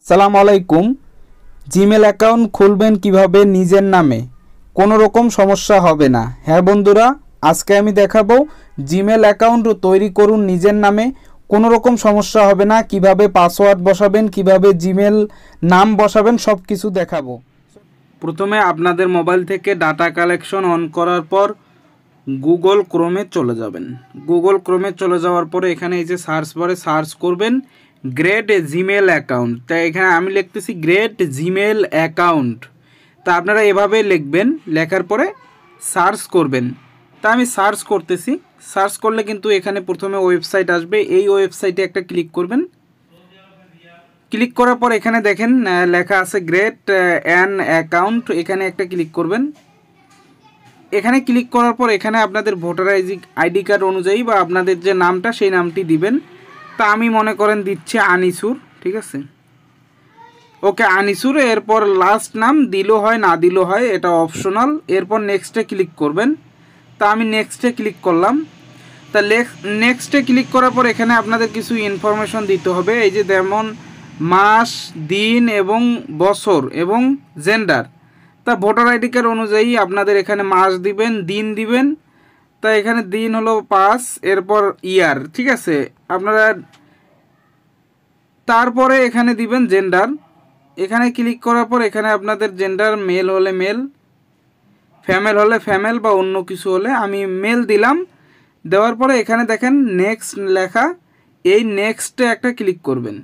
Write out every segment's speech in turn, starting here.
সালাম আলাইকুম। Gmail account খুলবেন কিভাবে নিজের নামে, কোনো রকম সমস্যা হবে না। হ্যাঁ বন্ধুরা, আজকে আমি দেখাবো জিমেল অ্যাকাউন্ট তৈরি করুন নিজের নামে, কোনো রকম সমস্যা হবে না। কিভাবে পাসওয়ার্ড বসাবেন, কিভাবে জিমেল নাম বসাবেন, সব কিছু দেখাবো। প্রথমে আপনাদের মোবাইল থেকে ডাটা কালেকশন অন করার পর গুগল ক্রোমে চলে যাবেন। গুগল ক্রোমে চলে যাওয়ার পরে এখানে এই যে সার্চ বারে সার্চ করবেন গ্রেট জিমেল অ্যাকাউন্ট। তাই এখানে আমি লিখতেছি গ্রেট জিমেল অ্যাকাউন্ট। তা আপনারা এভাবে লিখবেন, লেখার পরে সার্চ করবেন। তা আমি সার্চ করতেছি। সার্চ করলে কিন্তু এখানে প্রথমে ওয়েবসাইট আসবে, এই ওয়েবসাইটে একটা ক্লিক করবেন। ক্লিক করার পর এখানে দেখেন লেখা আছে গ্রেট অ্যান অ্যাকাউন্ট, এখানে একটা ক্লিক করবেন। এখানে ক্লিক করার পর এখানে আপনাদের ভোটার আইডি কার্ড অনুযায়ী বা আপনাদের যে নামটা সেই নামটি দিবেন। তা আমি মনে করেন দিচ্ছি আনিসুর, ঠিক আছে, ওকে আনিসুর। এরপর লাস্ট নাম দিলেও হয় না দিলেও হয়, এটা অপশনাল। এরপর নেক্সটে ক্লিক করবেন। তা আমি নেক্সটে ক্লিক করলাম। তা নেক্সটে ক্লিক করার পর এখানে আপনাদের কিছু ইনফরমেশন দিতে হবে, এই যে যেমন মাস, দিন এবং বছর এবং জেন্ডার। তা ভোটার আইডি কার্ড অনুযায়ী আপনাদের এখানে মাস দিবেন, দিন দিবেন। তা এখানে দিন হলো 5, এরপর ইয়ার, ঠিক আছে আপনারা। তারপরে এখানে দিবেন জেন্ডার। এখানে ক্লিক করার পর এখানে আপনাদের জেন্ডার মেল হলে মেল, ফিমেল হলে ফিমেল বা অন্য কিছু হলে, আমি মেল দিলাম। দেওয়ার পরে এখানে দেখেন নেক্সট লেখা, এই নেক্সটে একটা ক্লিক করবেন।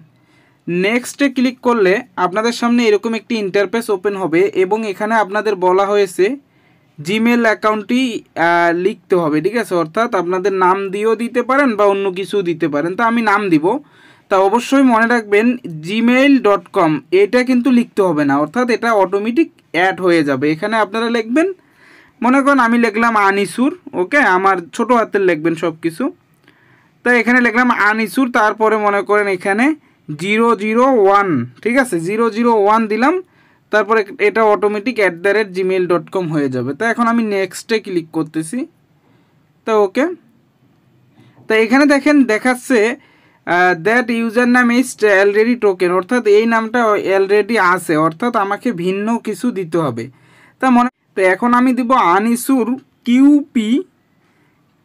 নেক্সটে ক্লিক করলে আপনাদের সামনে এরকম একটি ইন্টারফেস ওপেন হবে এবং এখানে আপনাদের বলা হয়েছে জিমেল অ্যাকাউন্টটি লিখতে হবে, ঠিক আছে। অর্থাৎ আপনাদের নাম দিয়েও দিতে পারেন বা অন্য কিছু দিতে পারেন। তা আমি নাম দিব। তা অবশ্যই মনে রাখবেন gmail.com এটা কিন্তু লিখতে হবে না, অর্থাৎ এটা অটোমেটিক অ্যাড হয়ে যাবে। এখানে আপনারা লিখবেন, মনে করেন আমি লিখলাম আনিসুর, ওকে, আমার ছোটো হাতের লিখবেন সব কিছু। তা এখানে লিখলাম আনিসুর, তারপরে মনে করেন এখানে 001, ঠিক আছে, 001 দিলাম। তারপরে এটা অটোমেটিক @gmail.com হয়ে যাবে। তা এখন আমি নেক্সটে ক্লিক করতেছি। তা ওকে। তা এখানে দেখেন দেখাচ্ছে দ্যাট ইউজার নাম ইজ অলরেডি টোকেন, অর্থাৎ এই নামটা অলরেডি আছে, অর্থাৎ আমাকে ভিন্ন কিছু দিতে হবে। তো এখন আমি দিব আনিসুর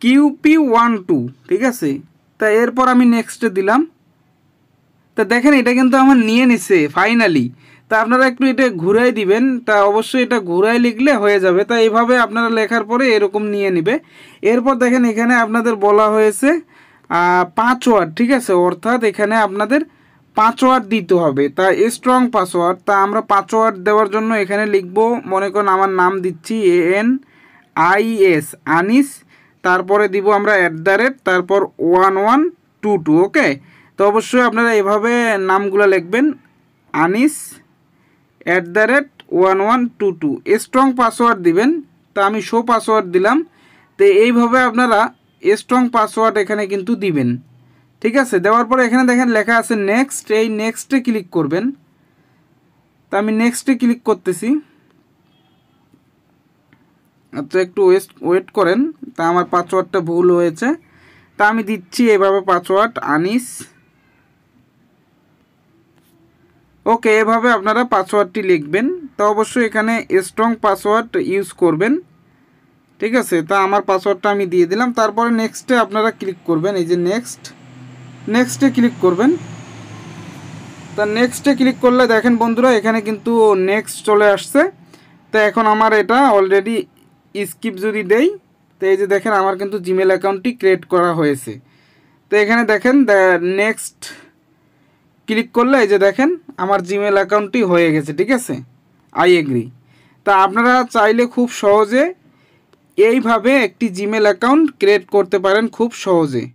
QP12, ঠিক আছে। তা এরপর আমি নেক্সটে দিলাম। তা দেখেন এটা কিন্তু আমার নিয়ে নিছে ফাইনালি। তা আপনারা একটু এটা ঘুরাই দিবেন। তা অবশ্যই এটা ঘুরাই লিখলে হয়ে যাবে। তা এইভাবে আপনারা লেখার পরে এরকম নিয়ে নেবে। এরপর দেখেন এখানে আপনাদের বলা হয়েছে পাসওয়ার্ড, ঠিক আছে, অর্থাৎ এখানে আপনাদের পাসওয়ার্ড দিতে হবে। তা স্ট্রং পাসওয়ার্ড। তা আমরা পাসওয়ার্ড দেওয়ার জন্য এখানে লিখব, মনে করেন আমার নাম দিচ্ছি ANIS আনিস, তারপরে দিব আমরা তারপর 1122, ওকে। তো অবশ্যই আপনারা এভাবে নামগুলো লিখবেন, আনিস @1122, স্ট্রং পাসওয়ার্ড দিবেন। তা আমি শো পাসওয়ার্ড দিলাম। তো এইভাবে আপনারা স্ট্রং পাসওয়ার্ড এখানে কিন্তু দিবেন, ঠিক আছে। দেওয়ার পরে এখানে দেখেন লেখা আছে নেক্সট, এই নেক্সটে ক্লিক করবেন। তা আমি নেক্সটে ক্লিক করতেছি। আচ্ছা একটু ওয়েট করেন। তা আমার পাসওয়ার্ডটা ভুল হয়েছে। তা আমি দিচ্ছি এভাবে পাসওয়ার্ড আনিস, ওকে। এভাবে আপনারা পাসওয়ার্ডটি লিখবেন। তো অবশ্যই এখানে স্ট্রং পাসওয়ার্ড ইউজ করবেন, ঠিক আছে। তা আমার পাসওয়ার্ডটা আমি দিয়ে দিলাম। তারপরে নেক্সটে আপনারা ক্লিক করবেন, এই যে নেক্সটে ক্লিক করবেন। তা নেক্সটে ক্লিক করলে দেখেন বন্ধুরা এখানে কিন্তু নেক্সট চলে আসছে। তো এখন আমার এটা অলরেডি স্কিপ যদি দেই, তো এই যে দেখেন আমার কিন্তু জিমেল অ্যাকাউন্টটি ক্রিয়েট করা হয়েছে। তো এখানে দেখেন নেক্সট ক্লিক করলে এই যে দেখেন আমার জিমেল অ্যাকাউন্টটি হয়ে গেছে, ঠিক আছে, আই এগ্রি। তা আপনারা চাইলে খুব সহজে এইভাবে একটি জিমেল অ্যাকাউন্ট ক্রিয়েট করতে পারেন খুব সহজে।